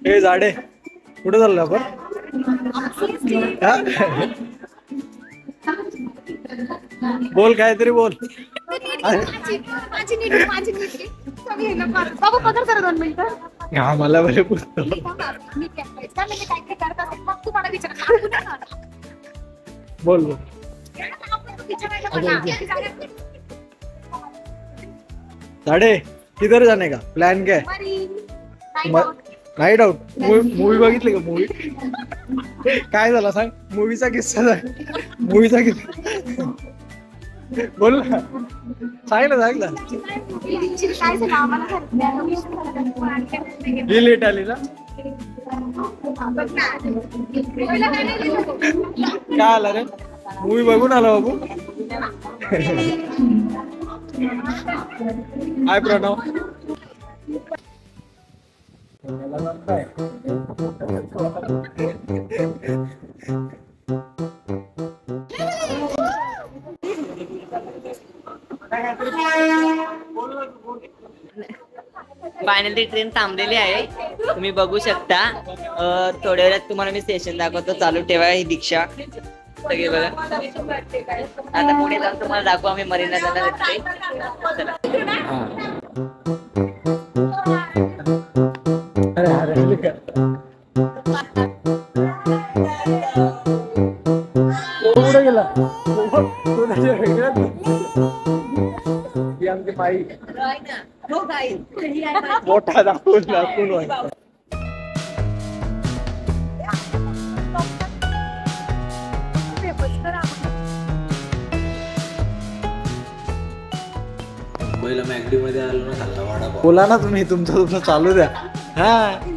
हे झाडे कुठे चाललो आपण? बोल काहीतरी बोल. हा मला बरे पुस्तक बोल बोल. झाडे किधर जाने का प्लॅन काय? Night out. मूवी बघितली का? मूवी काय झाला सांग. मूवीचा किस्सा सांग. मूवीचा किस्सा बोल ना. सांग ना सांग ना. ही लेट आली ना. काय आला रे? मूवी बघून आला बाबू. हाय प्रणव. फायनली ट्रेन थांबलेली आहे, तुम्ही बघू शकता. थोड्या वेळात तुम्हाला मी स्टेशन दाखवतो. चालू ठेवा ही रिक्षा सगळे बघा. आता पुढे जाऊन तुम्हाला दाखवू आम्ही मरीना जाणार. कुठे गेला? आमची माई मोठा दाखवून दाखवून मुंबईला मॅगडी मध्ये आलो ना, खाल्ला वडापाव. बोला ना तुम्ही, तुमचं चालू द्या. हा